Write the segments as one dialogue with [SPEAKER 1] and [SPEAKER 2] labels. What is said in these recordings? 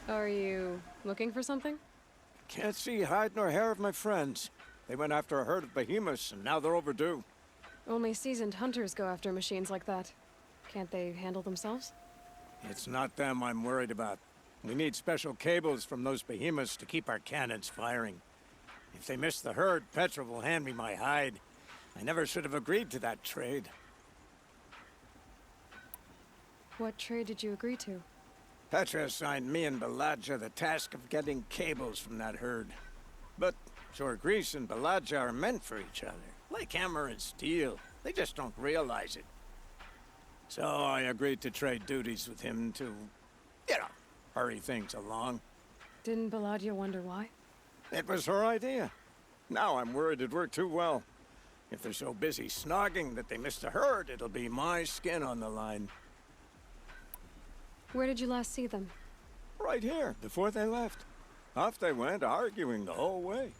[SPEAKER 1] Are you looking for something?
[SPEAKER 2] Can't see hide nor hair of my friends. They went after a herd of behemoths, and now they're overdue.
[SPEAKER 1] Only seasoned hunters go after machines like that. Can't they handle themselves?
[SPEAKER 2] It's not them I'm worried about. We need special cables from those behemoths to keep our cannons firing. If they miss the herd, Petra will hand me my hide. I never should have agreed to that trade.
[SPEAKER 1] What trade did you agree to?
[SPEAKER 2] Petra assigned me and Baladja the task of getting cables from that herd. But Jorgris and Baladja are meant for each other, like hammer and steel. They just don't realize it. So I agreed to trade duties with him to, hurry things along.
[SPEAKER 1] Didn't Baladja wonder why?
[SPEAKER 2] It was her idea. Now I'm worried it worked too well. If they're so busy snogging that they missed a herd, it'll be my skin on the line.
[SPEAKER 1] Where did you last see them?
[SPEAKER 2] Right here, before they left. Off they went, arguing the whole way.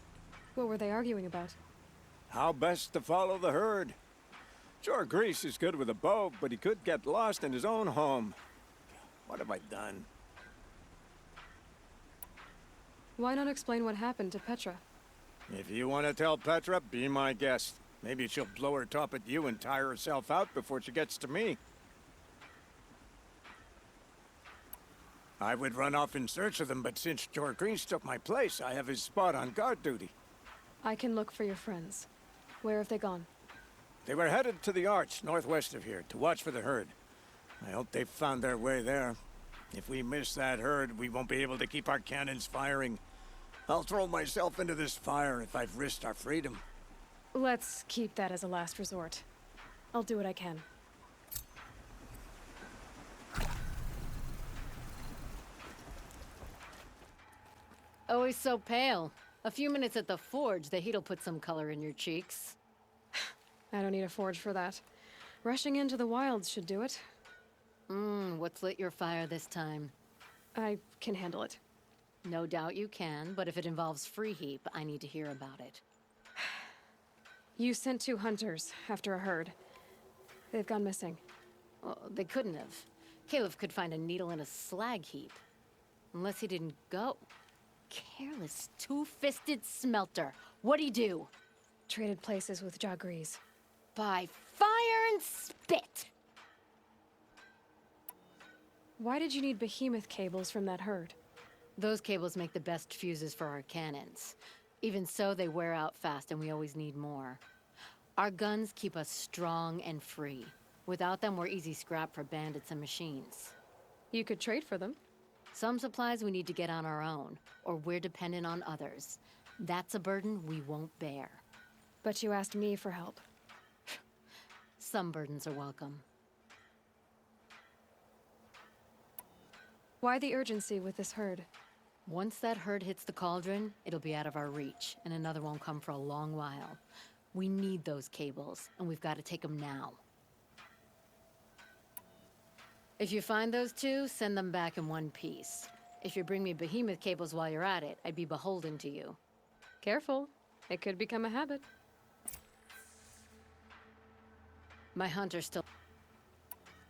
[SPEAKER 1] What were they arguing about?
[SPEAKER 2] How best to follow the herd. Jorgris is good with a bow, but he could get lost in his own home. What have I done?
[SPEAKER 1] Why not explain what happened to Petra?
[SPEAKER 2] If you want to tell Petra, be my guest. Maybe she'll blow her top at you and tire herself out before she gets to me. I would run off in search of them, but since Jorgris took my place, I have his spot on guard duty.
[SPEAKER 1] I can look for your friends. Where have they gone?
[SPEAKER 2] They were headed to the Arch, northwest of here, to watch for the herd. I hope they've found their way there. If we miss that herd, we won't be able to keep our cannons firing. I'll throw myself into this fire if I've risked our freedom.
[SPEAKER 1] Let's keep that as a last resort. I'll do what I can.
[SPEAKER 3] Always so pale. A few minutes at the forge, the heat'll put some color in your cheeks.
[SPEAKER 1] I don't need a forge for that. Rushing into the wilds should do it.
[SPEAKER 3] What's lit your fire this time?
[SPEAKER 1] I can handle it.
[SPEAKER 3] No doubt you can, but if it involves free heap, I need to hear about it.
[SPEAKER 1] You sent 2 hunters after a herd. They've gone missing.
[SPEAKER 3] Well, they couldn't have. Caliph could find a needle in a slag heap. Unless he didn't go. Careless, two-fisted smelter. What'd he do?
[SPEAKER 1] Traded places with Jorgris.
[SPEAKER 3] By fire and spit!
[SPEAKER 1] Why did you need behemoth cables from that herd?
[SPEAKER 3] Those cables make the best fuses for our cannons. Even so, they wear out fast and we always need more. Our guns keep us strong and free. Without them, we're easy scrap for bandits and machines.
[SPEAKER 1] You could trade for them.
[SPEAKER 3] Some supplies we need to get on our own, or we're dependent on others. That's a burden we won't bear.
[SPEAKER 1] But you asked me for help.
[SPEAKER 3] Some burdens are welcome.
[SPEAKER 1] Why the urgency with this herd?
[SPEAKER 3] Once that herd hits the cauldron, it'll be out of our reach, and another won't come for a long while. We need those cables, and we've got to take them now. If you find those 2, send them back in one piece. If you bring me behemoth cables while you're at it, I'd be beholden to you.
[SPEAKER 1] Careful. It could become a habit.
[SPEAKER 3] My hunter's still...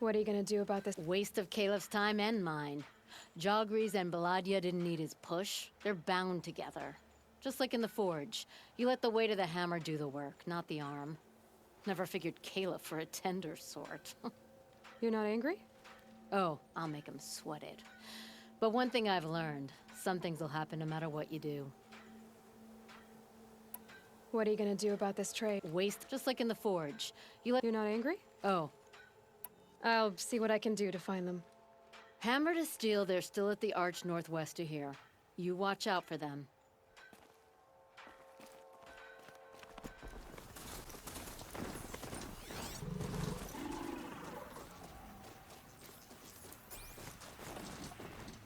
[SPEAKER 1] What are you gonna do about this?
[SPEAKER 3] Waste of Caliph's time and mine. Jorgris and Baladja didn't need his push. They're bound together. Just like in the forge. You let the weight of the hammer do the work, not the arm. Never figured Caliph for a tender sort.
[SPEAKER 1] You're not angry?
[SPEAKER 3] Oh, I'll make him sweat it. But one thing I've learned, some things will happen no matter what you do.
[SPEAKER 1] What are you gonna do about this trade?
[SPEAKER 3] Waste, just like in the forge.
[SPEAKER 1] You're not angry?
[SPEAKER 3] Oh.
[SPEAKER 1] I'll see what I can do to find them.
[SPEAKER 3] Hammer to steel, they're still at the arch northwest of here. You watch out for them.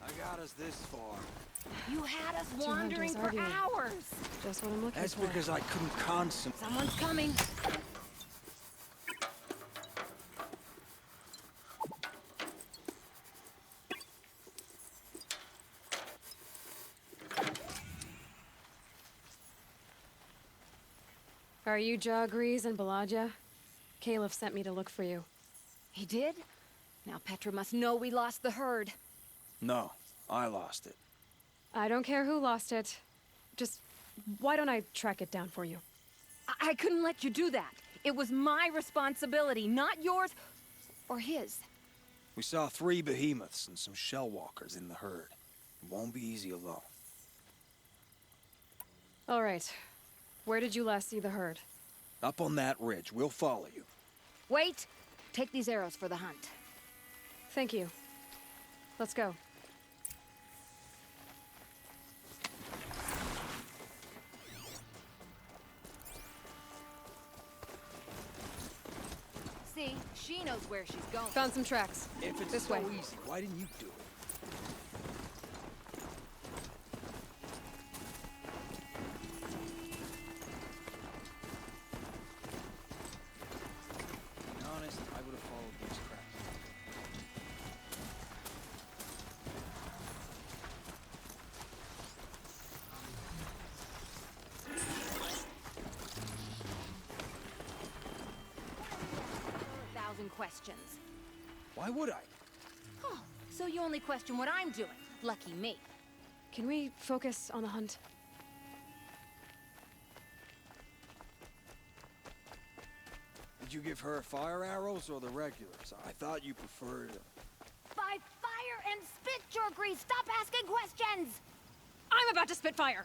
[SPEAKER 4] I got us this far.
[SPEAKER 3] You had us
[SPEAKER 1] 2
[SPEAKER 3] wandering
[SPEAKER 1] hunters
[SPEAKER 3] for
[SPEAKER 1] arguing.
[SPEAKER 3] hours!
[SPEAKER 1] Just what I'm looking
[SPEAKER 4] That's
[SPEAKER 1] for.
[SPEAKER 4] because I couldn't concentrate.
[SPEAKER 3] Someone's coming!
[SPEAKER 1] Are you Jorgris and Baladja? Caliph sent me to look for you.
[SPEAKER 5] He did? Now Petra must know we lost the herd.
[SPEAKER 4] No, I lost it.
[SPEAKER 1] I don't care who lost it. Just, why don't I track it down for you?
[SPEAKER 5] I couldn't let you do that. It was my responsibility, not yours or his.
[SPEAKER 4] We saw 3 behemoths and some shell walkers in the herd. It won't be easy alone.
[SPEAKER 1] All right. Where did you last see the herd?
[SPEAKER 4] Up on that ridge. We'll follow you.
[SPEAKER 5] Wait! Take these arrows for the hunt.
[SPEAKER 1] Thank you. Let's go.
[SPEAKER 5] See, she knows where she's going.
[SPEAKER 1] Found some tracks.
[SPEAKER 4] If it's
[SPEAKER 1] This
[SPEAKER 4] so
[SPEAKER 1] way.
[SPEAKER 4] easy, why didn't you do it? To be honest, I would have followed these tracks.
[SPEAKER 5] Thousand questions.
[SPEAKER 4] Why would I?
[SPEAKER 5] Oh, so you only question what I'm doing. Lucky me.
[SPEAKER 1] Can we focus on the hunt?
[SPEAKER 4] Did you give her fire arrows or the regulars? I thought you preferred...
[SPEAKER 5] By fire and spit, Jorgri! Stop asking questions!
[SPEAKER 1] I'm about to spit fire!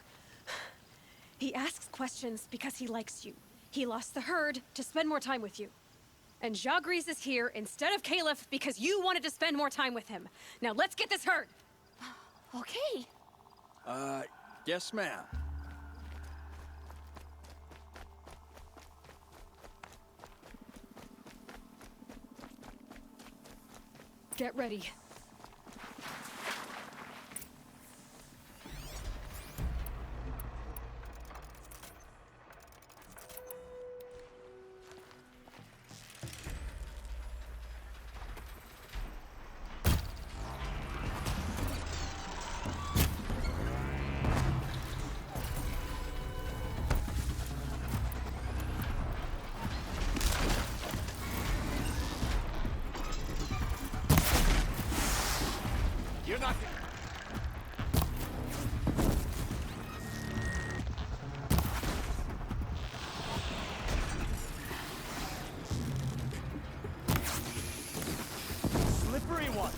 [SPEAKER 1] He asks questions because he likes you. He lost the herd to spend more time with you. And Jagrees is here instead of Caliph because you wanted to spend more time with him. Now let's get this herd!
[SPEAKER 5] Okay.
[SPEAKER 4] Yes, ma'am.
[SPEAKER 1] Get ready.
[SPEAKER 2] You're not... Slippery one.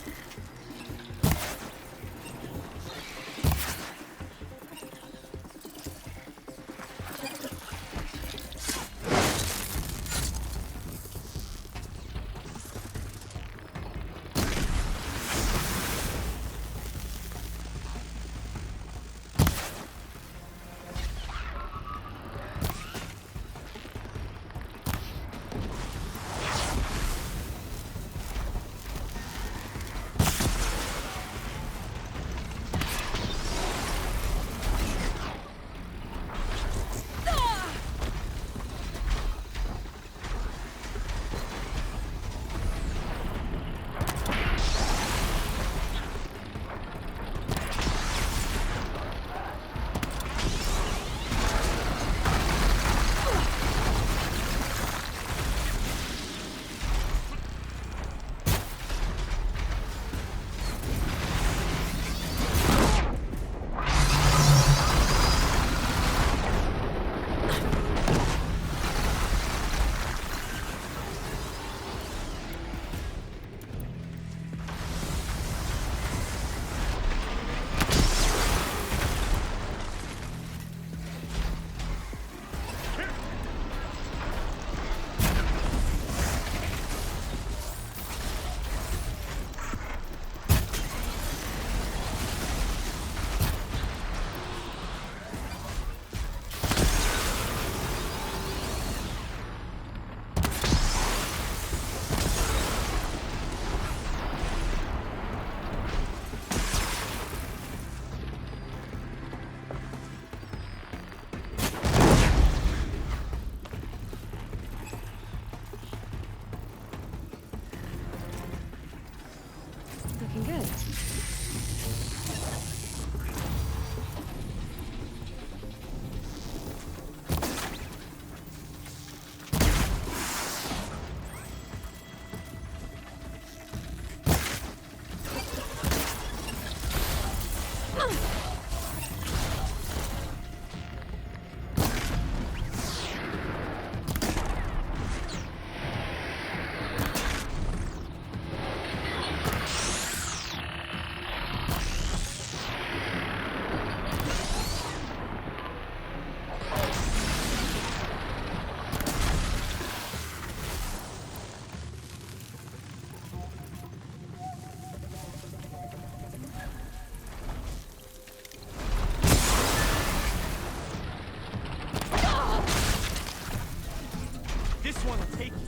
[SPEAKER 4] This one will take you.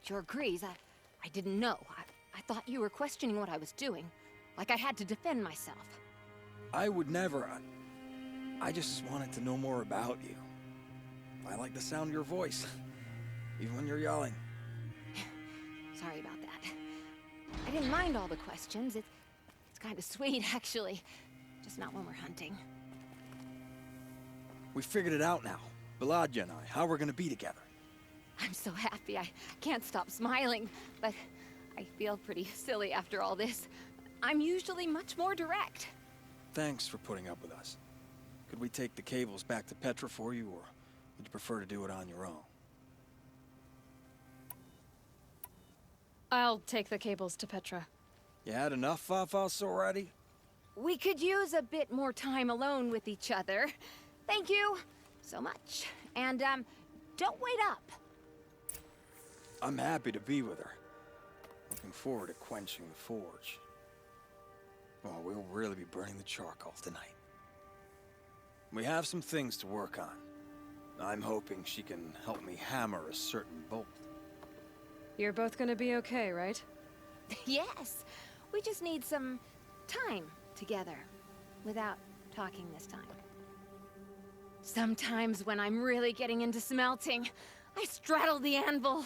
[SPEAKER 5] Your Grease, I didn't know. I thought you were questioning what I was doing. Like I had to defend myself.
[SPEAKER 4] I would never. I just wanted to know more about you. I like the sound of your voice, even when you're yelling.
[SPEAKER 5] Sorry about that. I didn't mind all the questions. It's kind of sweet, actually. Just not when we're hunting.
[SPEAKER 4] We figured it out now. Baladia and I, how we're gonna be together.
[SPEAKER 5] I'm so happy. I can't stop smiling, but I feel pretty silly after all this. I'm usually much more direct.
[SPEAKER 4] Thanks for putting up with us. Could we take the cables back to Petra for you, or would you prefer to do it on your own?
[SPEAKER 1] I'll take the cables to Petra.
[SPEAKER 4] You had enough of us already?
[SPEAKER 5] We could use a bit more time alone with each other. Thank you so much. And, don't wait up.
[SPEAKER 4] I'm happy to be with her. Looking forward to quenching the forge. Oh, we'll really be burning the charcoal tonight. We have some things to work on. I'm hoping she can help me hammer a certain bolt.
[SPEAKER 1] You're both gonna be okay, right?
[SPEAKER 5] Yes. We just need some time together. Without talking this time. Sometimes when I'm really getting into smelting, I straddle the anvil.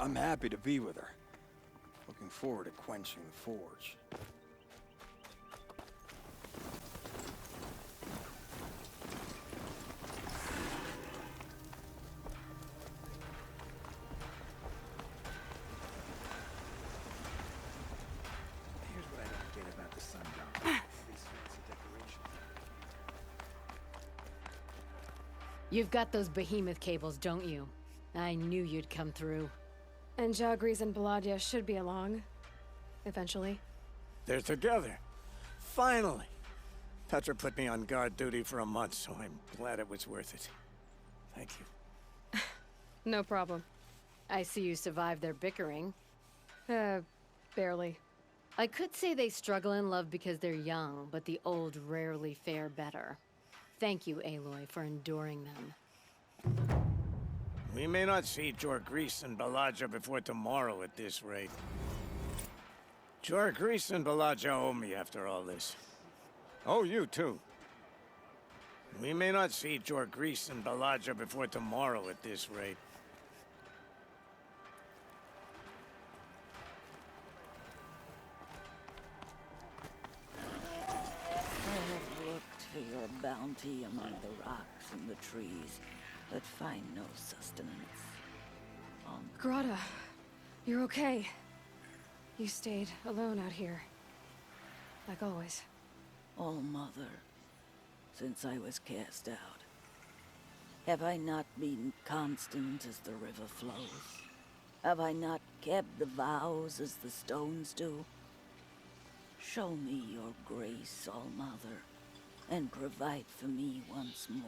[SPEAKER 4] I'm happy to be with her. Looking forward to quenching the forge.
[SPEAKER 2] Here's what I don't get about the sundown. These fancy decorations.
[SPEAKER 3] You've got those behemoth cables, don't you? I knew you'd come through.
[SPEAKER 1] And Jagris and Baladia should be along. Eventually.
[SPEAKER 2] They're together. Finally! Petra put me on guard duty for a month, so I'm glad it was worth it. Thank you.
[SPEAKER 1] No problem.
[SPEAKER 3] I see you survived their bickering.
[SPEAKER 1] Barely.
[SPEAKER 3] I could say they struggle in love because they're young, but the old rarely fare better. Thank you, Aloy, for enduring them.
[SPEAKER 2] We may not see Jorgris and Balaja before tomorrow at this rate. Jorgris and Balaja owe me after all this. Oh, you too. We may not see Jorgris and Balaja before tomorrow at this rate.
[SPEAKER 6] I have looked for your bounty among the rocks and the trees, but find no sustenance.
[SPEAKER 1] Grata, you're okay. You stayed alone out here. Like always.
[SPEAKER 6] All Mother, since I was cast out, have I not been constant as the river flows? Have I not kept the vows as the stones do? Show me your grace, All Mother, and provide for me once more.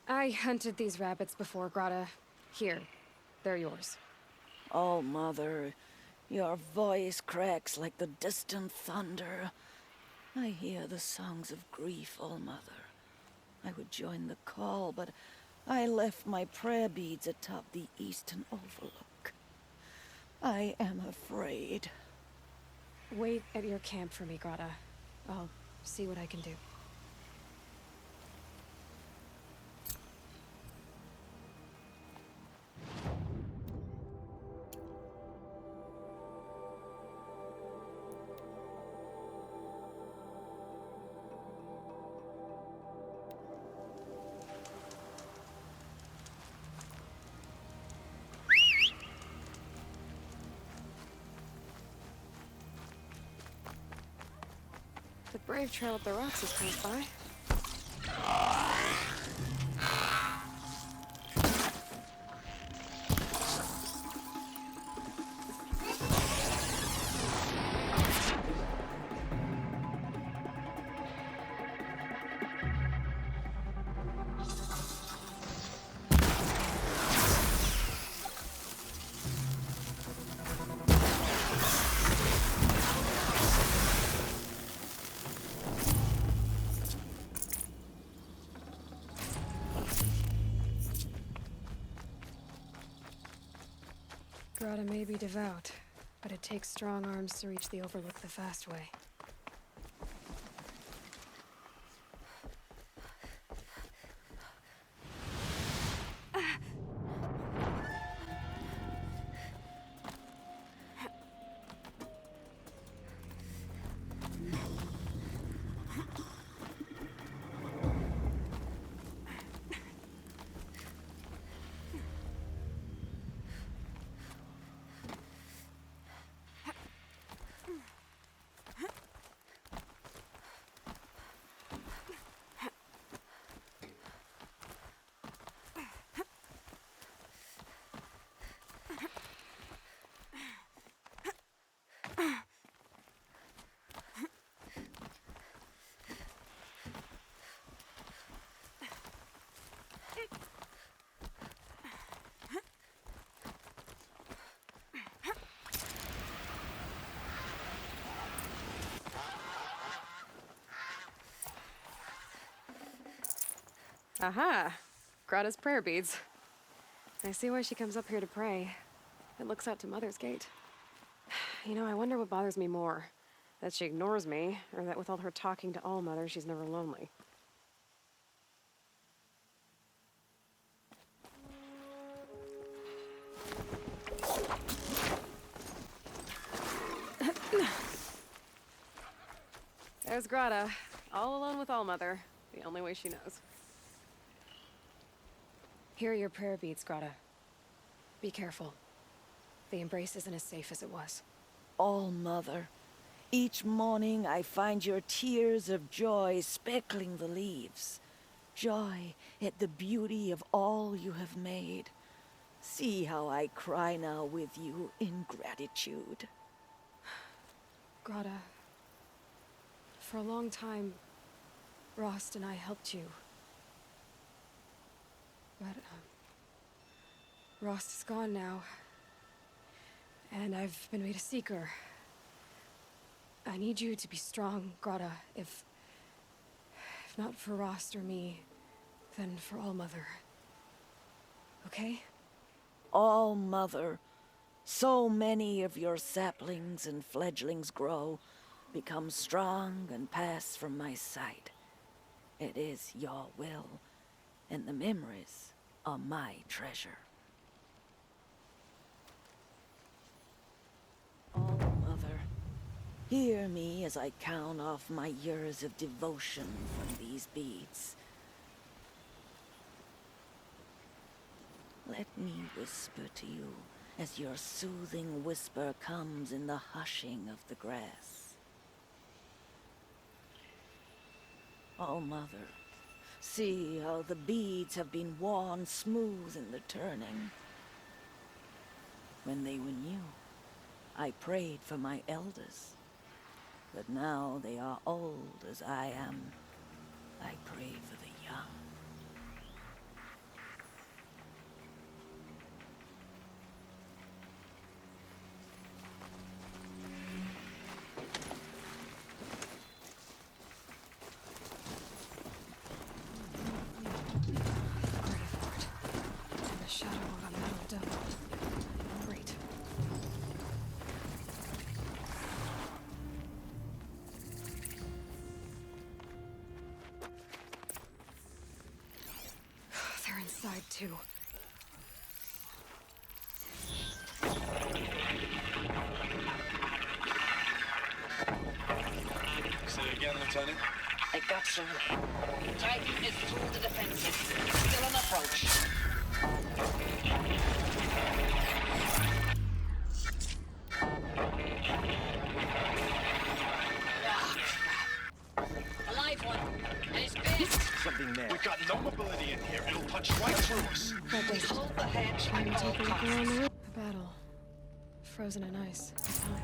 [SPEAKER 1] I hunted these rabbits before, Grata. Here, they're yours.
[SPEAKER 6] Oh, Mother, your voice cracks like the distant thunder. I hear the songs of grief, oh, Mother. I would join the call, but I left my prayer beads atop the eastern overlook. I am afraid.
[SPEAKER 1] Wait at your camp for me, Grata. I'll see what I can do. The brave trail up the rocks is close by. Grata may be devout, but it takes strong arms to reach the Overlook the fast way. Aha! Grata's prayer beads. I see why she comes up here to pray. It looks out to Mother's Gate. You know, I wonder what bothers me more. That she ignores me, or that with all her talking to All-Mother, she's never lonely. There's Grata, all alone with All-Mother, the only way she knows. Here are your prayer beads, Grata. Be careful. The embrace isn't as safe as it was.
[SPEAKER 6] All Mother, each morning I find your tears of joy speckling the leaves. Joy at the beauty of all you have made. See how I cry now with you in gratitude.
[SPEAKER 1] Grata, for a long time, Rost and I helped you. But, Rost is gone now. And I've been made a seeker. I need you to be strong, Grata. If not for Rost or me, then for All-Mother. Okay?
[SPEAKER 6] All Mother, so many of your saplings and fledglings grow, become strong and pass from my sight. It is your will, and the memories are my treasure. Oh, Mother, hear me as I count off my years of devotion from these beads. Let me whisper to you as your soothing whisper comes in the hushing of the grass. Oh, Mother, see how the beads have been worn smooth in the turning. When they were new, I prayed for my elders, but now they are old as I am, I pray for the young.
[SPEAKER 1] Ready for it. In the shadow of a metal dome. Great. They're inside too.
[SPEAKER 7] Say it again, Lieutenant.
[SPEAKER 8] I got you. Titan is through the defensive. Still on approach. Ah, crap. A live one. And he's pissed.
[SPEAKER 2] Something there.
[SPEAKER 7] We've got no mobility in here. It'll punch right through us.
[SPEAKER 8] We hold the hedge at all costs.
[SPEAKER 1] A battle. Frozen in ice. Time.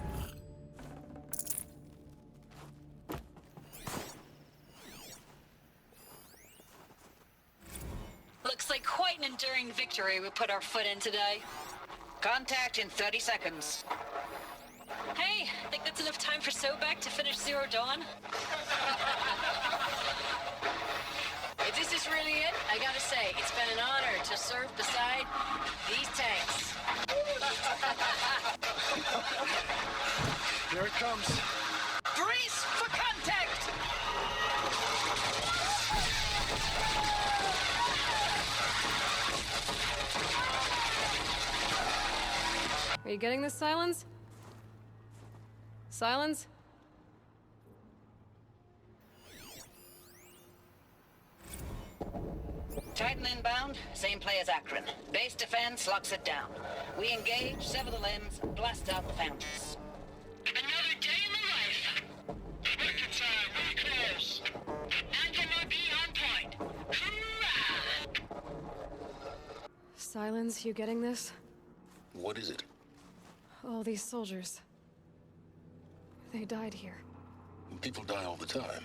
[SPEAKER 9] Looks like quite an enduring victory we put our foot in today.
[SPEAKER 8] Contact in 30 seconds.
[SPEAKER 9] Hey, think that's enough time for Sobek to finish Zero Dawn? If this is really it, I gotta say, it's been an honor to serve beside these tanks.
[SPEAKER 7] Here it comes.
[SPEAKER 8] Brace for contact!
[SPEAKER 1] Are you getting this, Silence? Silence?
[SPEAKER 8] Titan inbound, same play as Akron. Base defense locks it down. We engage, sever the limbs, blast out the foundries.
[SPEAKER 10] Another day in the life. Record time, really close. Anthem will be on point. Hoorah!
[SPEAKER 1] Silence, you getting this?
[SPEAKER 11] What is it?
[SPEAKER 1] All these soldiers. They died here.
[SPEAKER 11] People die all the time.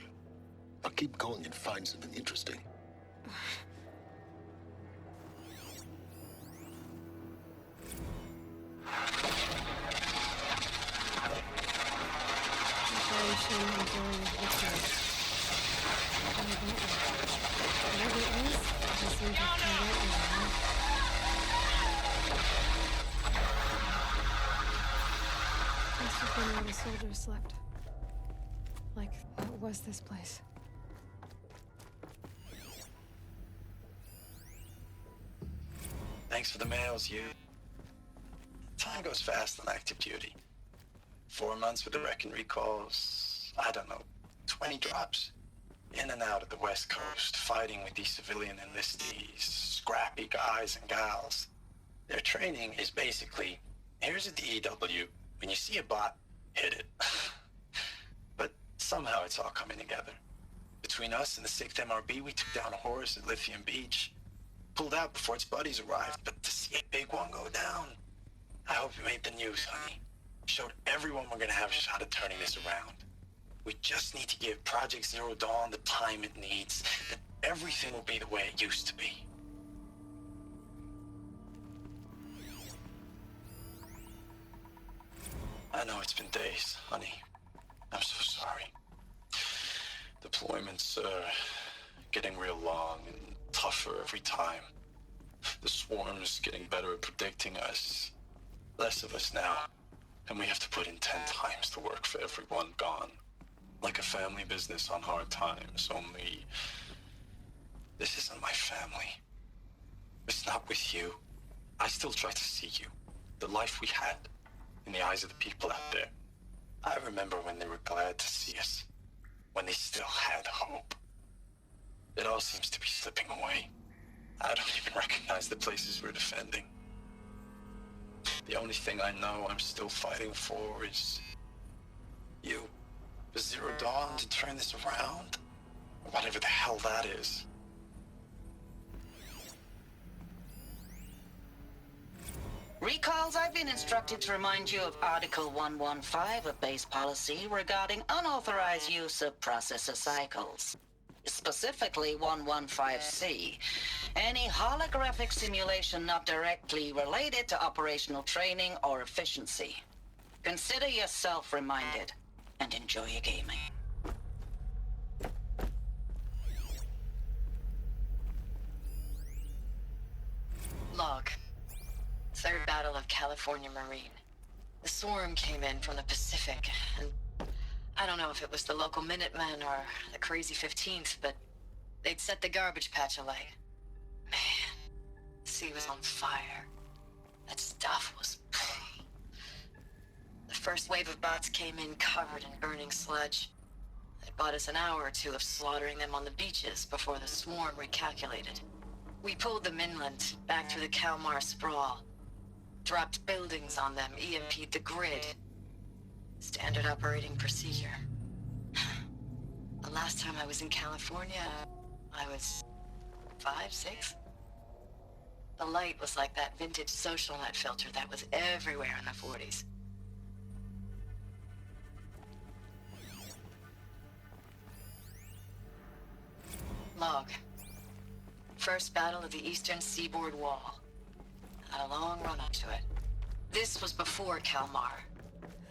[SPEAKER 11] I'll keep going and find something interesting.
[SPEAKER 1] Preparation and enduring victory. Whatever it is, I just need to find out now. Must have been where the soldiers slept. Like, what was this place?
[SPEAKER 7] Thanks for the mails, you. Time goes fast on active duty. 4 months with the wreck and recalls, I don't know, 20 drops. In and out of the West Coast, fighting with these civilian enlistees, scrappy guys and gals. Their training is basically, here's a DEW. When you see a bot, hit it. But somehow it's all coming together. Between us and the 6th MRB, we took down a horse at Lithium Beach. Pulled out before its buddies arrived, but to see a big one go down. I hope you made the news, honey. Showed everyone we're gonna have a shot at turning this around. We just need to give Project Zero Dawn the time it needs, then everything will be the way it used to be. I know it's been days, honey. I'm so sorry. Deployments are getting real long and tougher every time. The swarm's getting better at predicting us. Less of us now, and we have to put in 10 times the work for everyone gone. Like a family business on hard times, only this isn't my family. It's not with you. I still try to see you, the life we had, in the eyes of the people out there. I remember when they were glad to see us, when they still had hope. It all seems to be slipping away. I don't even recognize the places we're defending. The only thing I know I'm still fighting for is you. For Zero Dawn to turn this around, or whatever the hell that is.
[SPEAKER 8] Recalls, I've been instructed to remind you of Article 115 of base policy regarding unauthorized use of processor cycles. specifically 115C. Any holographic simulation not directly related to operational training or efficiency. Consider yourself reminded, and enjoy your gaming.
[SPEAKER 9] Log. Third Battle of California Marine. The swarm came in from the Pacific, and I don't know if it was the local Minutemen or the crazy 15th, but they'd set the garbage patch alight. Man, the sea was on fire. That stuff was... The first wave of bots came in covered in burning sludge. It bought us an hour or two of slaughtering them on the beaches before the swarm recalculated. We pulled them inland, back through the Kalmar sprawl. Dropped buildings on them, EMP'd the grid. Standard operating procedure. The last time I was in California, I was 5, 6? The light was like that vintage social net filter that was everywhere in the 40s. Log. First battle of the eastern seaboard wall. Had a long run up to it. This was before Kalmar,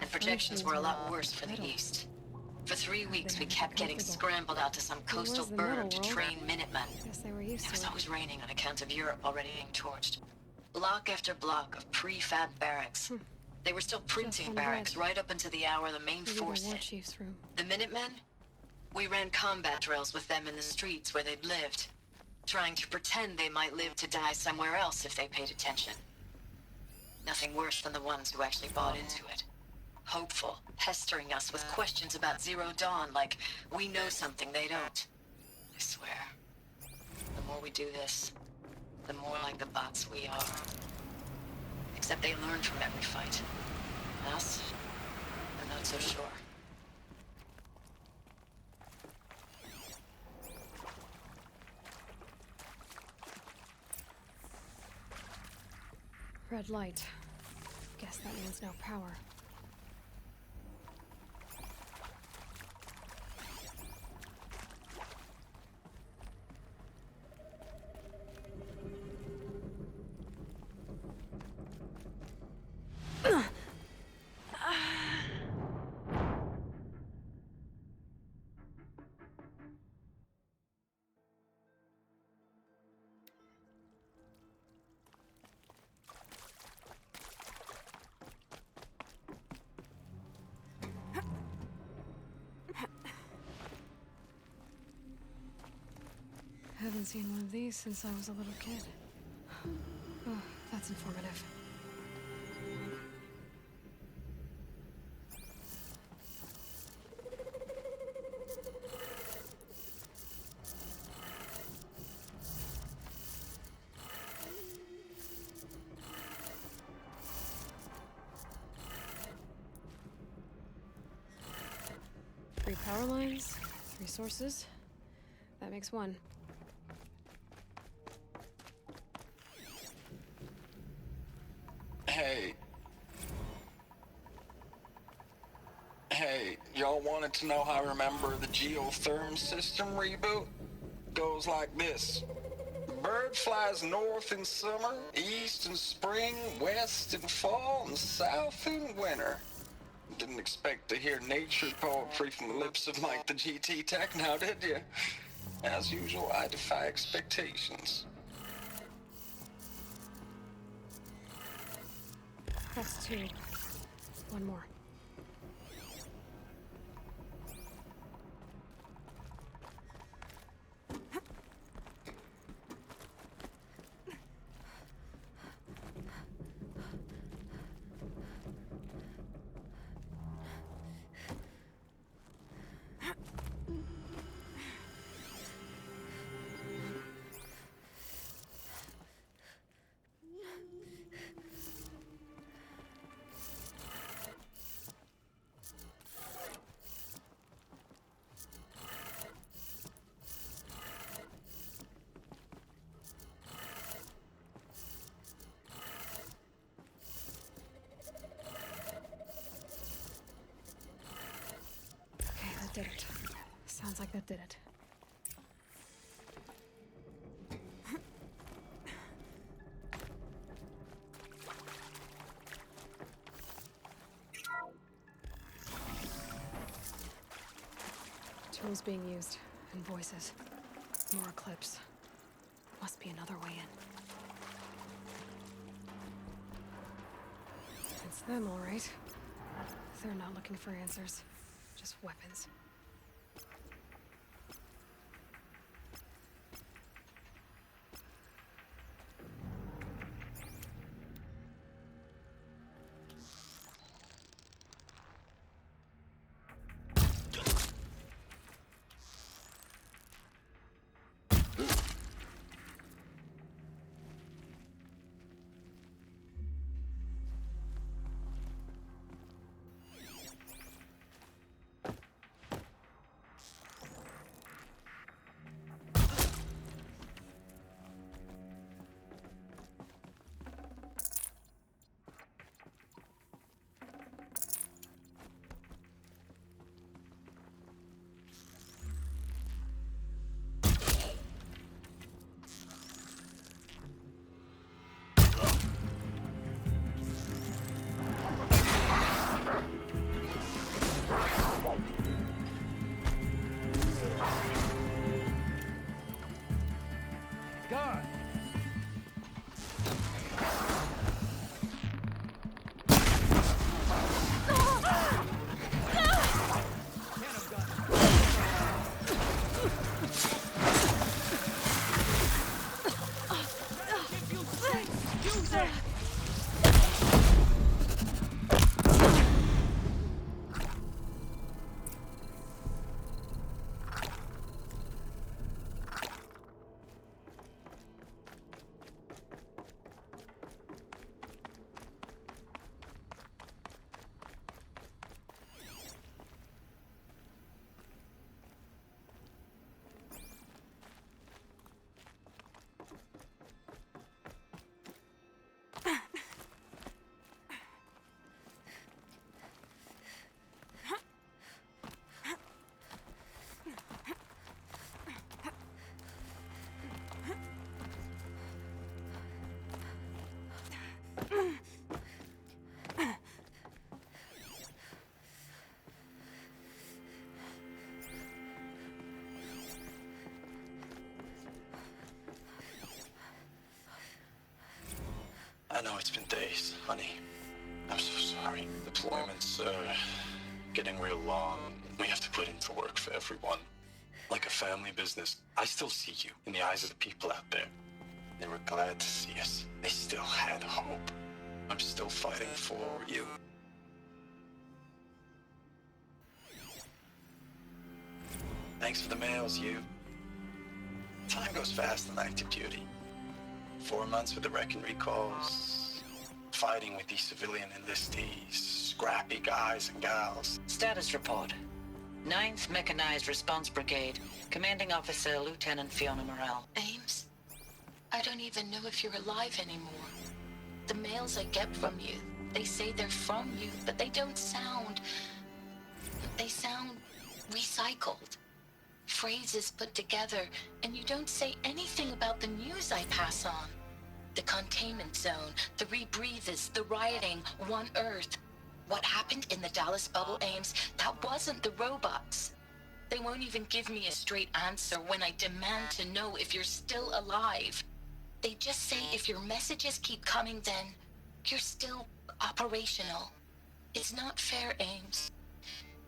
[SPEAKER 9] and projections were a lot worse for the east. For 3 weeks, we kept getting scrambled out to some coastal berm to train Minutemen.
[SPEAKER 1] Guess they were used
[SPEAKER 9] It
[SPEAKER 1] to
[SPEAKER 9] was
[SPEAKER 1] it.
[SPEAKER 9] always raining on account of Europe already being torched. Block after block of prefab barracks. They were still printing
[SPEAKER 1] on
[SPEAKER 9] barracks
[SPEAKER 1] bread.
[SPEAKER 9] right up into the hour the main
[SPEAKER 1] Maybe
[SPEAKER 9] force
[SPEAKER 1] the war
[SPEAKER 9] hit.
[SPEAKER 1] chief's room.
[SPEAKER 9] The Minutemen? We ran combat drills with them in the streets where they'd lived, trying to pretend they might live to die somewhere else if they paid attention. Nothing worse than the ones who actually bought into it. Hopeful, pestering us with questions about Zero Dawn like we know something they don't. I swear, the more we do this, the more like the bots we are. Except they learn from every fight. Us? I'm not so sure.
[SPEAKER 1] Red light. Guess that means no power. Haven't seen one of these since I was a little kid. Oh, that's informative. Three power lines, 3 sources. That makes 1.
[SPEAKER 12] Hey, y'all wanted to know how I remember the geotherm system reboot? Goes like this. The bird flies north in summer, east in spring, west in fall, and south in winter. Didn't expect to hear nature poetry from the lips of Mike the GT Tech now, did you? As usual, I defy expectations.
[SPEAKER 1] That's 2. 1 more. Did it. Sounds like that did it. Tools being used, and voices. More clips. Must be another way in. It's them, all right. They're not looking for answers, just weapons.
[SPEAKER 7] I know it's been days, honey. I'm so sorry. Deployments are getting real long. We have to put into work for everyone. Like a family business. I still see you in the eyes of the people out there. They were glad to see us. They still had hope. I'm still fighting for you. Thanks for the mails, you. Time goes fast on active duty. 4 months with the wreck and recalls. Fighting with these civilian enlistees. Scrappy guys and gals.
[SPEAKER 8] Status report. 9th Mechanized Response Brigade. Commanding Officer Lieutenant Fiona Morell.
[SPEAKER 9] Ames, I don't even know if you're alive anymore. The mails I get from you, they say they're from you, but they don't sound... They sound recycled. Phrases put together, and you don't say anything about the news I pass on. The containment zone, the rebreathers, the rioting, One Earth. What happened in the Dallas bubble, Ames, that wasn't the robots. They won't even give me a straight answer when I demand to know if you're still alive. They just say if your messages keep coming, then you're still operational. It's not fair, Ames.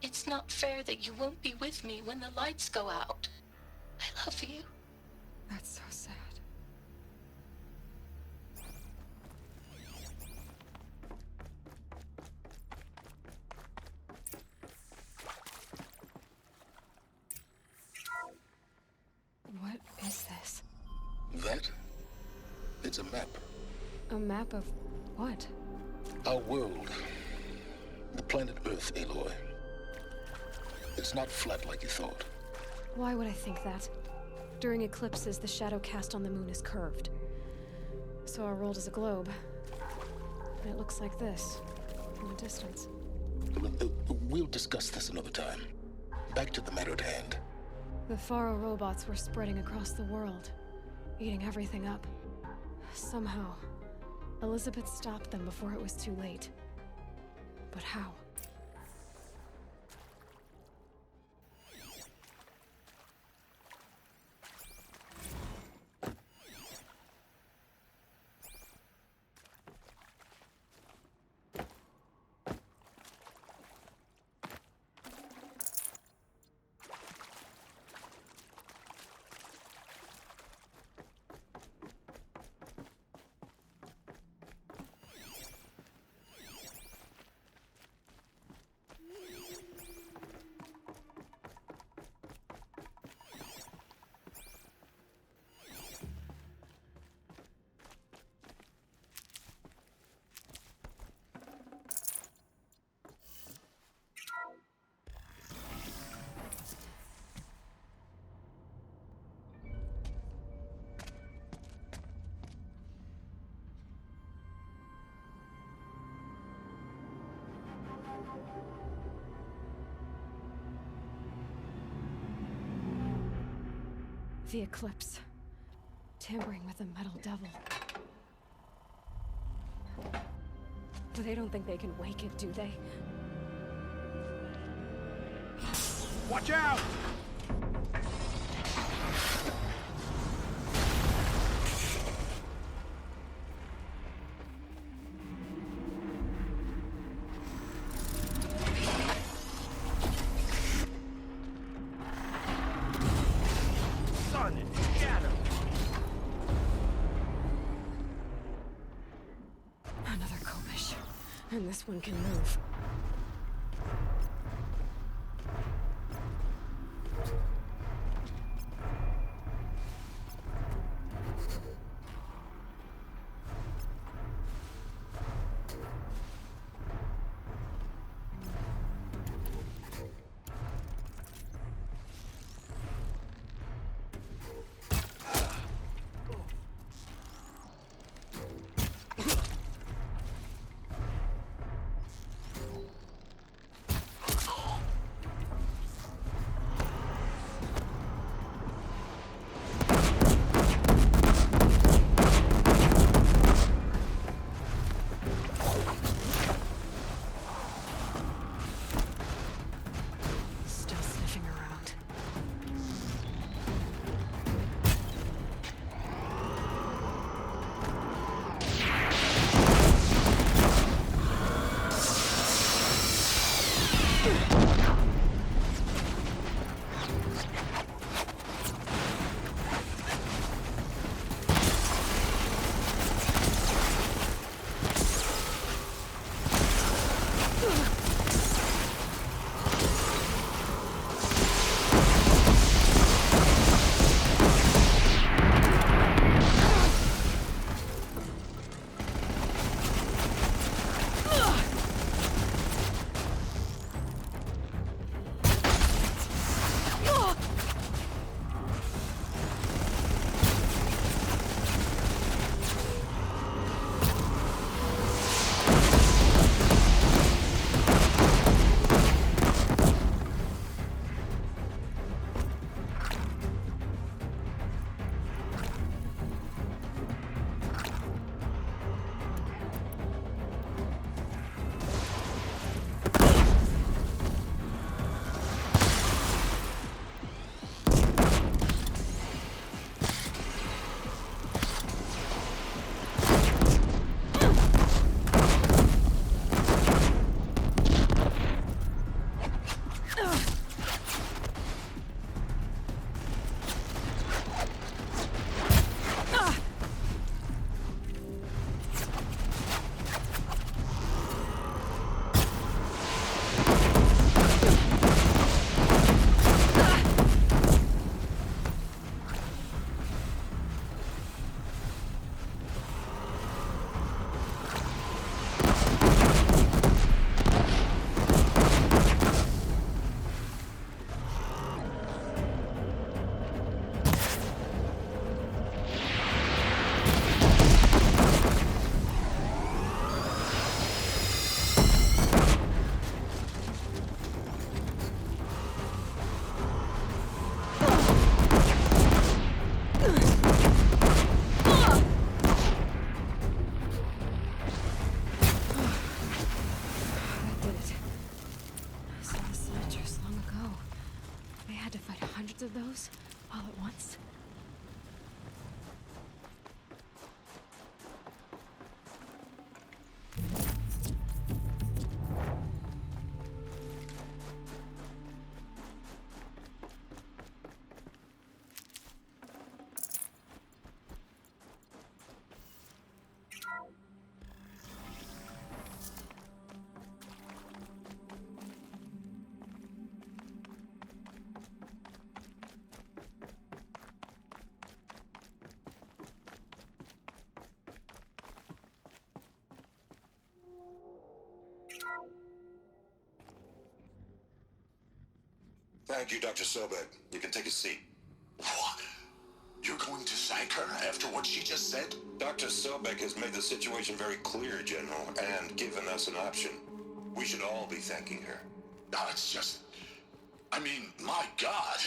[SPEAKER 9] It's not fair that you won't be with me when the lights go out. I love you.
[SPEAKER 1] That's so sad. What is this?
[SPEAKER 11] That? It's a map.
[SPEAKER 1] A map of what?
[SPEAKER 11] Our world. The planet Earth, Aloy. It's not flat like you thought.
[SPEAKER 1] Why would I think that? During eclipses, the shadow cast on the moon is curved. So our world is a globe. And it looks like this, from a distance.
[SPEAKER 11] We'll discuss this another time. Back to the matter at hand.
[SPEAKER 1] The Faro robots were spreading across the world, eating everything up. Somehow, Elizabeth stopped them before it was too late. But how? The eclipse. Tampering with the metal devil. But they don't think they can wake it, do they?
[SPEAKER 2] Watch out! Sun is shattered.
[SPEAKER 1] Another Kobish. And this one can move. Still sniffing around. Of those all at once.
[SPEAKER 11] Thank you, Dr. Sobek. You can take a seat.
[SPEAKER 10] What? You're going to thank her after what she just said?
[SPEAKER 11] Dr. Sobek has made the situation very clear, General, and given us an option. We should all be thanking her.
[SPEAKER 10] No, it's just... I mean, my God.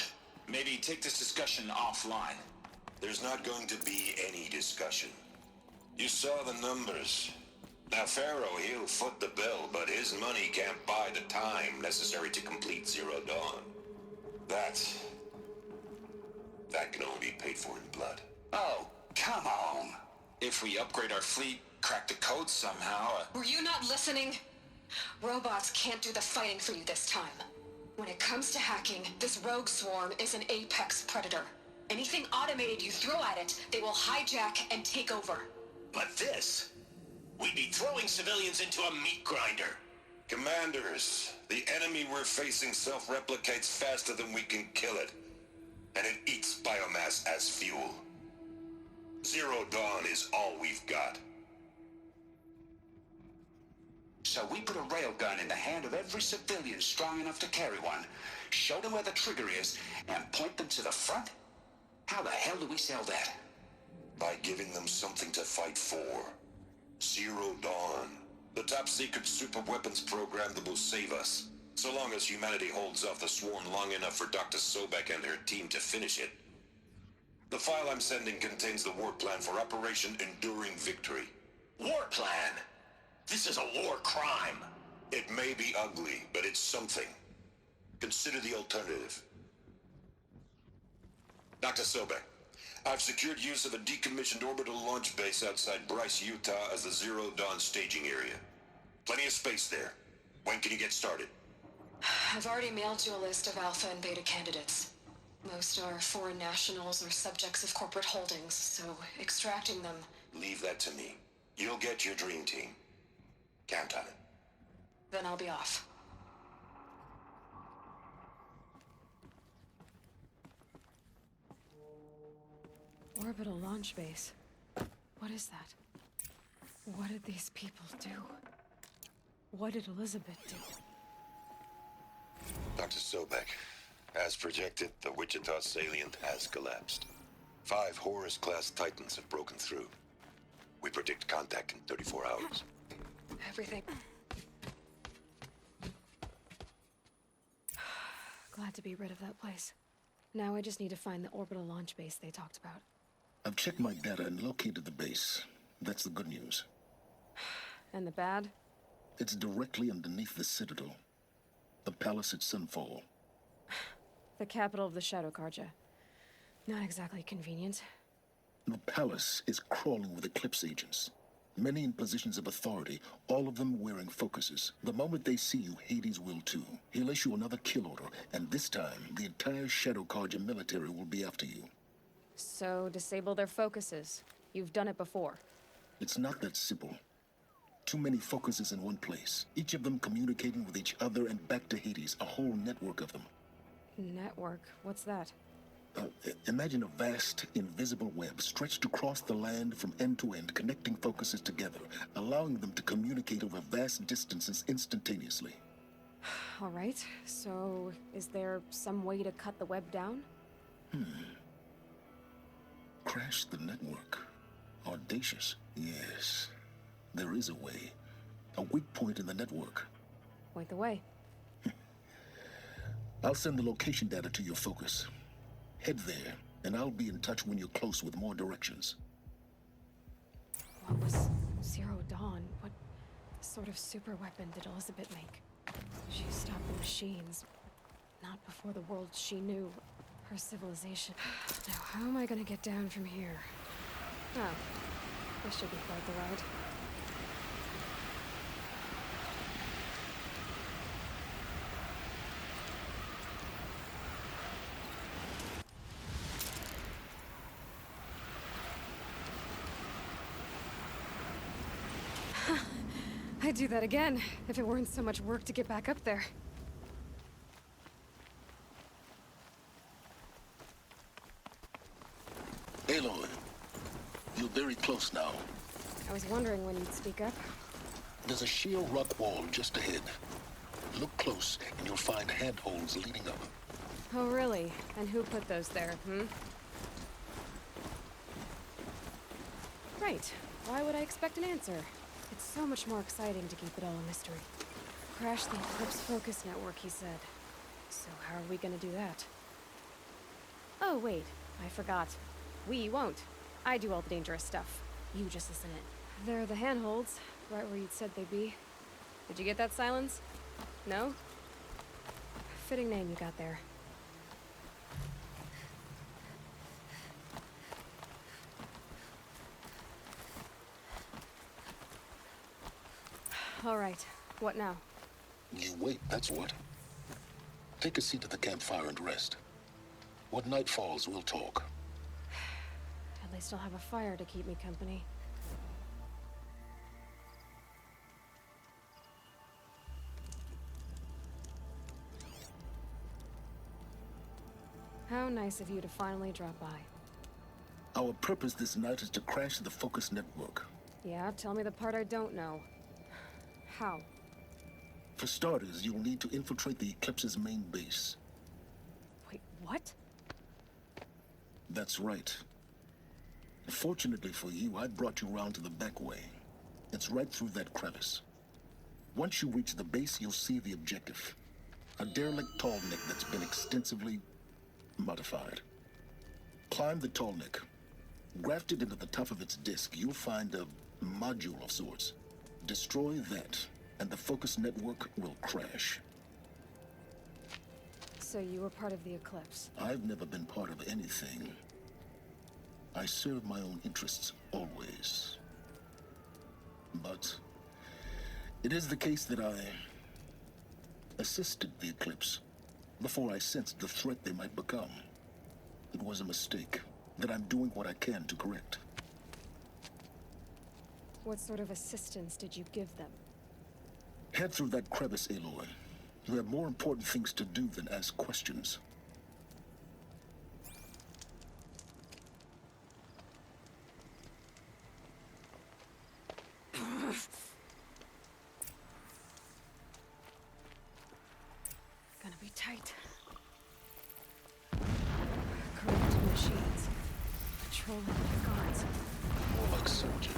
[SPEAKER 13] Maybe take this discussion offline.
[SPEAKER 14] There's not going to be any discussion. You saw the numbers. Now, Pharaoh, he'll foot the bill, but his money can't buy the time necessary to complete Zero Dawn. That can only be paid for in blood.
[SPEAKER 13] Oh, come on. If we upgrade our fleet, crack the code somehow...
[SPEAKER 1] Were you not listening? Robots can't do the fighting for you this time. When it comes to hacking, this rogue swarm is an apex predator. Anything automated you throw at it, they will hijack and take over.
[SPEAKER 14] But this... we'd be throwing civilians into a meat grinder. Commanders, the enemy we're facing self-replicates faster than we can kill it. And it eats biomass as fuel. Zero Dawn is all we've got.
[SPEAKER 13] So we put a railgun in the hand of every civilian strong enough to carry one, show them where the trigger is, and point them to the front? How the hell do we sell that?
[SPEAKER 14] By giving them something to fight for. Zero Dawn. The top-secret super-weapons program that will save us. So long as humanity holds off the swarm long enough for Dr. Sobek and her team to finish it. The file I'm sending contains the war plan for Operation Enduring Victory.
[SPEAKER 13] War plan? This is a war crime.
[SPEAKER 14] It may be ugly, but it's something. Consider the alternative. Dr. Sobek, I've secured use of a decommissioned orbital launch base outside Bryce, Utah as the Zero Dawn staging area. Plenty of space there. When can you get started?
[SPEAKER 1] I've already mailed you a list of alpha and beta candidates. Most are foreign nationals or subjects of corporate holdings, so extracting them...
[SPEAKER 14] Leave that to me. You'll get your dream team. Count on it.
[SPEAKER 1] Then I'll be off. Orbital launch base. What is that? What did these people do? What did Elizabeth do?
[SPEAKER 14] Dr. Sobek, as projected, the Wichita salient has collapsed. 5 Horus-class Titans have broken through. We predict contact in 34 hours.
[SPEAKER 1] Everything. Glad to be rid of that place. Now I just need to find the orbital launch base they talked about.
[SPEAKER 11] I've checked my data and located the base. That's the good news.
[SPEAKER 1] And the bad?
[SPEAKER 11] It's directly underneath the Citadel. The palace at Sunfall.
[SPEAKER 1] The capital of the Shadow Carja. Not exactly convenient.
[SPEAKER 11] The palace is crawling with Eclipse agents. Many in positions of authority, all of them wearing focuses. The moment they see you, Hades will too. He'll issue another kill order, and this time, the entire Shadow Carja military will be after you.
[SPEAKER 1] So, disable their focuses. You've done it before.
[SPEAKER 11] It's not that simple. Too many focuses in one place, each of them communicating with each other and back to Hades, a whole network of them.
[SPEAKER 1] Network? What's that?
[SPEAKER 11] Imagine a vast, invisible web stretched across the land from end to end, connecting focuses together, allowing them to communicate over vast distances instantaneously.
[SPEAKER 1] All right, so is there some way to cut the web down?
[SPEAKER 11] Crash the network. Audacious. Yes, there is a way. A weak point in the network.
[SPEAKER 1] Point the way.
[SPEAKER 11] I'll send the location data to your focus. Head there, and I'll be in touch when you're close with more directions.
[SPEAKER 1] What was Zero Dawn? What sort of super weapon did Elizabeth make? She stopped the machines, not before the world she knew, her civilization. Now, how am I gonna get down from here? Oh, this should be quite the ride. I'd do that again, if it weren't so much work to get back up there.
[SPEAKER 11] Aloy, you're very close now.
[SPEAKER 1] I was wondering when you'd speak up.
[SPEAKER 11] There's a sheer rock wall just ahead. Look close, and you'll find handholds leading up.
[SPEAKER 1] Oh, really? And who put those there, Right. Why would I expect an answer? It's so much more exciting to keep it all a mystery. Crash the Eclipse Focus Network, he said. So how are we gonna do that? Oh, wait. I forgot. We won't. I do all the dangerous stuff. You just listen in. They're the handholds, right where you'd said they'd be. Did you get that, Silence? No? Fitting name you got there. All right. What now?
[SPEAKER 11] You wait, that's what. Take a seat at the campfire and rest. When night falls, we'll talk.
[SPEAKER 1] At least I'll have a fire to keep me company. How nice of you to finally drop by.
[SPEAKER 11] Our purpose this night is to crash the Focus network.
[SPEAKER 1] Yeah, tell me the part I don't know. How?
[SPEAKER 11] For starters, you'll need to infiltrate the Eclipse's main base.
[SPEAKER 1] Wait, what?
[SPEAKER 11] That's right. Fortunately for you, I brought you round to the back way. It's right through that crevice. Once you reach the base, you'll see the objective. A derelict tall neck that's been extensively modified. Climb the tall neck. Grafted into the top of its disk, you'll find a module of sorts. Destroy that, and the Focus network will crash.
[SPEAKER 1] So you were part of the Eclipse?
[SPEAKER 11] I've never been part of anything. I serve my own interests, always. But it is the case that I assisted the Eclipse before I sensed the threat they might become. It was a mistake that I'm doing what I can to correct.
[SPEAKER 1] What sort of assistance did you give them?
[SPEAKER 11] Head through that crevice, Aloy. You have more important things to do than ask questions.
[SPEAKER 1] Gonna be tight. Corrupted machines. Patrolling the guards.
[SPEAKER 11] More like soldiers.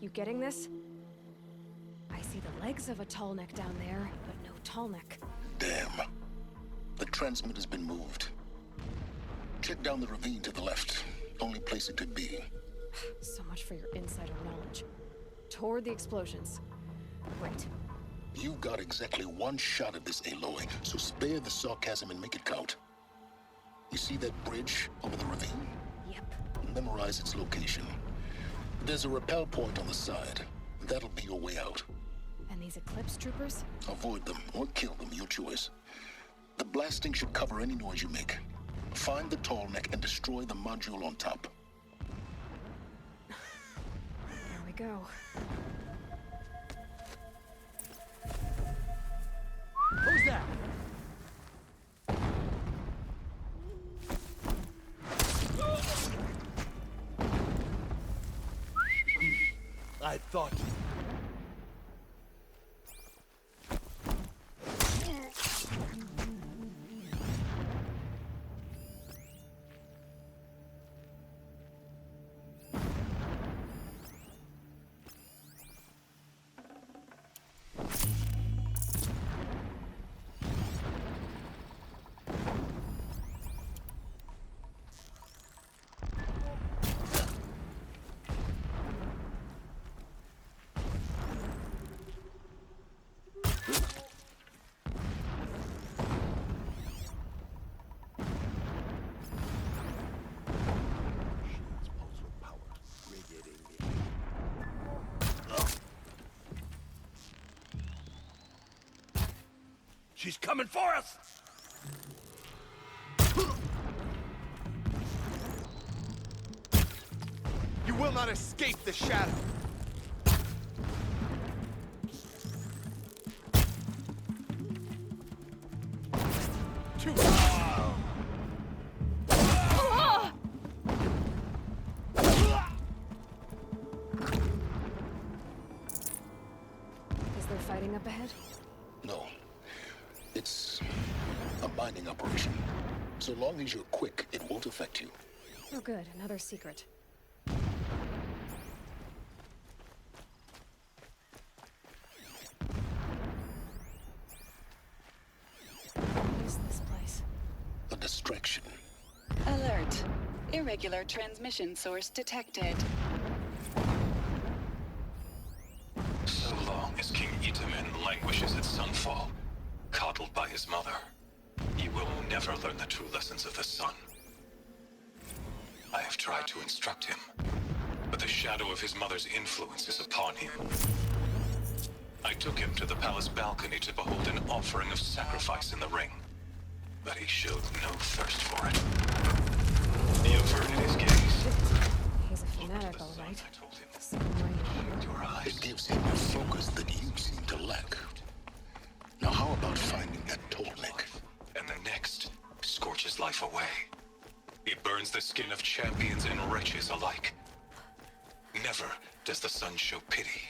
[SPEAKER 1] You getting this? I see the legs of a tall neck down there, but no tall neck.
[SPEAKER 11] Damn. The transmitter's been moved. Check down the ravine to the left. Only place it could be.
[SPEAKER 1] So much for your insider knowledge. Toward the explosions. Right.
[SPEAKER 11] You got exactly one shot at this, Aloy, so spare the sarcasm and make it count. You see that bridge over the ravine?
[SPEAKER 1] Yep.
[SPEAKER 11] Memorize its location. There's a rappel point on the side. That'll be your way out.
[SPEAKER 1] And these Eclipse troopers?
[SPEAKER 11] Avoid them or kill them, your choice. The blasting should cover any noise you make. Find the tall neck and destroy the module on top.
[SPEAKER 1] There we go.
[SPEAKER 4] Who's that?
[SPEAKER 15] I thought... She's coming for us! You will not escape the shadow!
[SPEAKER 1] Is there fighting up ahead?
[SPEAKER 11] No. It's a mining operation. So long as you're quick, it won't affect you.
[SPEAKER 1] Oh good, another secret. What is this place?
[SPEAKER 11] A distraction.
[SPEAKER 16] Alert. Irregular transmission source detected.
[SPEAKER 7] So long as King Itamen languishes at sunfall, coddled by his mother, he will never learn the true lessons of the sun. I have tried to instruct him, but the shadow of his mother's influence is upon him. I took him to the palace balcony to behold an offering of sacrifice in the ring, but he showed no thirst for it. He averted his gaze.
[SPEAKER 1] He's a fanatic, all right.
[SPEAKER 7] I told him,
[SPEAKER 1] So minded.
[SPEAKER 7] your eyes.
[SPEAKER 11] It gives him a focus that you seem to lack. Now how about finding that Tolnik?
[SPEAKER 7] And the next scorches life away. He burns the skin of champions and wretches alike. Never does the sun show pity.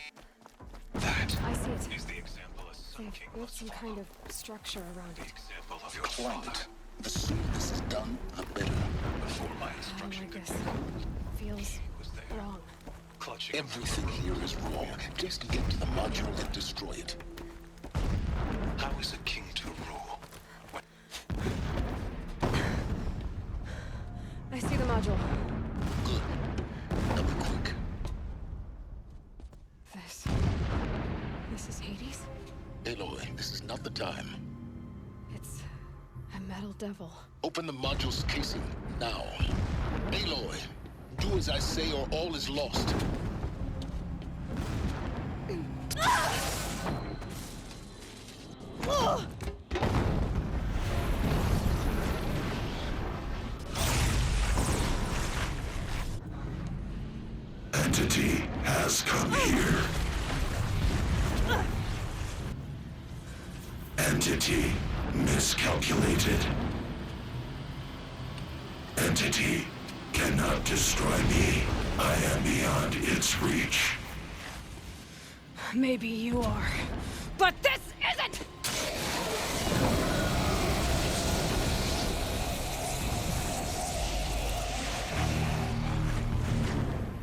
[SPEAKER 7] That
[SPEAKER 1] I see it.
[SPEAKER 7] is the example a sun
[SPEAKER 1] They've
[SPEAKER 7] king
[SPEAKER 1] built
[SPEAKER 7] must
[SPEAKER 1] some
[SPEAKER 7] follow.
[SPEAKER 1] kind of structure around
[SPEAKER 7] The
[SPEAKER 1] it.
[SPEAKER 7] example of your
[SPEAKER 11] Climb
[SPEAKER 7] father.
[SPEAKER 11] it. The sooner this is done, the better.
[SPEAKER 7] Before my
[SPEAKER 1] I don't
[SPEAKER 7] instruction
[SPEAKER 1] like
[SPEAKER 7] could
[SPEAKER 1] this. Feels
[SPEAKER 7] was there,
[SPEAKER 1] wrong.
[SPEAKER 7] clutching.
[SPEAKER 11] Everything here is wrong. Just get to the module and destroy it.
[SPEAKER 7] How is a king to rule? When
[SPEAKER 1] I see the module.
[SPEAKER 11] Good. Now be quick.
[SPEAKER 1] This is Hades?
[SPEAKER 11] Aloy, this is not the time.
[SPEAKER 1] It's a metal devil.
[SPEAKER 11] Open the module's casing, now. Aloy, do as I say or all is lost.
[SPEAKER 14] Entity has come here. Entity miscalculated. Entity cannot destroy me. I am beyond its reach.
[SPEAKER 1] Maybe you are. But this isn't!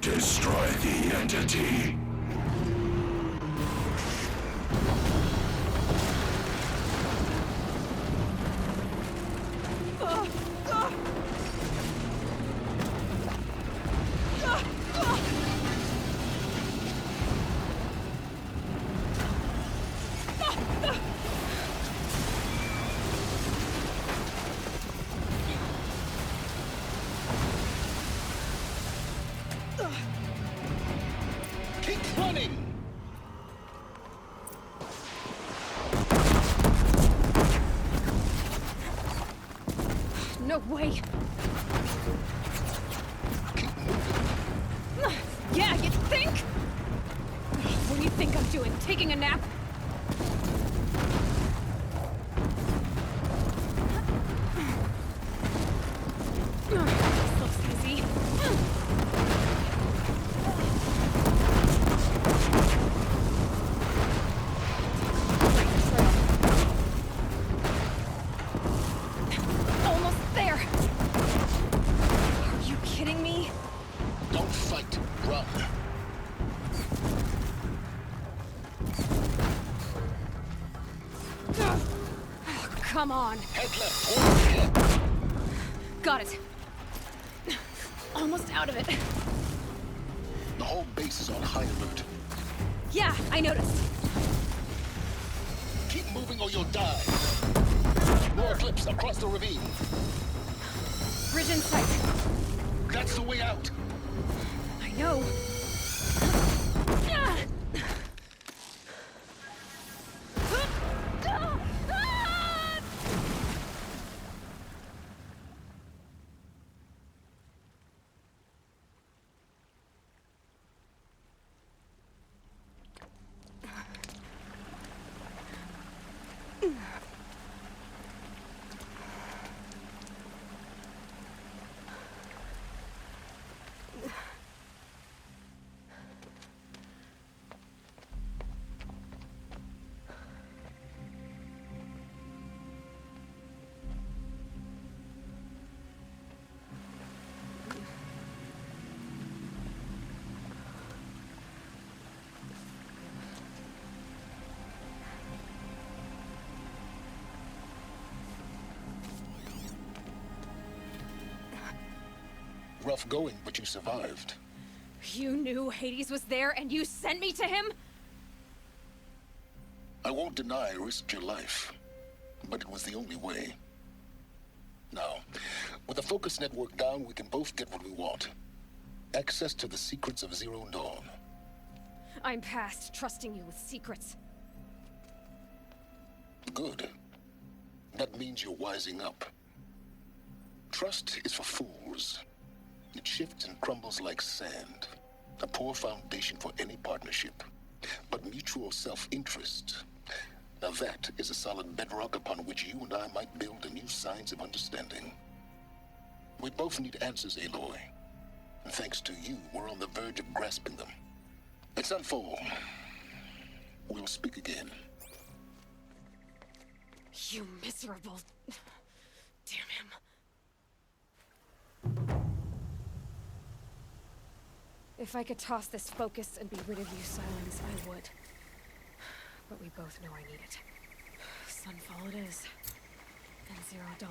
[SPEAKER 14] Destroy the entity.
[SPEAKER 11] Keep running!
[SPEAKER 1] No way!
[SPEAKER 11] Keep moving.
[SPEAKER 1] Yeah, you think? What do you think I'm doing? Taking a nap? This looks easy. come on.
[SPEAKER 11] Head left, towards the head.
[SPEAKER 1] Got it. Almost out of it.
[SPEAKER 11] The whole base is on high alert.
[SPEAKER 1] Yeah, I noticed.
[SPEAKER 11] Keep moving or you'll die. More clips across the ravine.
[SPEAKER 1] Bridge in sight.
[SPEAKER 11] That's the way out.
[SPEAKER 1] I know.
[SPEAKER 11] Rough going, but you survived.
[SPEAKER 1] You knew Hades was there and you sent me to him?
[SPEAKER 11] I won't deny I risked your life, but it was the only way. Now, with the focus network down, we can both get what we want. Access to the secrets of Zero Dawn.
[SPEAKER 1] I'm past trusting you with secrets.
[SPEAKER 11] Good. That means you're wising up. Trust is for fools. It shifts and crumbles like sand. A poor foundation for any partnership. But mutual self-interest, now that is a solid bedrock upon which you and I might build a new science of understanding. We both need answers, Aloy. And thanks to you, we're on the verge of grasping them. Let's unfold. We'll speak again.
[SPEAKER 1] You miserable... Damn him. If I could toss this focus and be rid of you, Silence, I would. But we both know I need it. Sunfall it is. And Zero Dawn.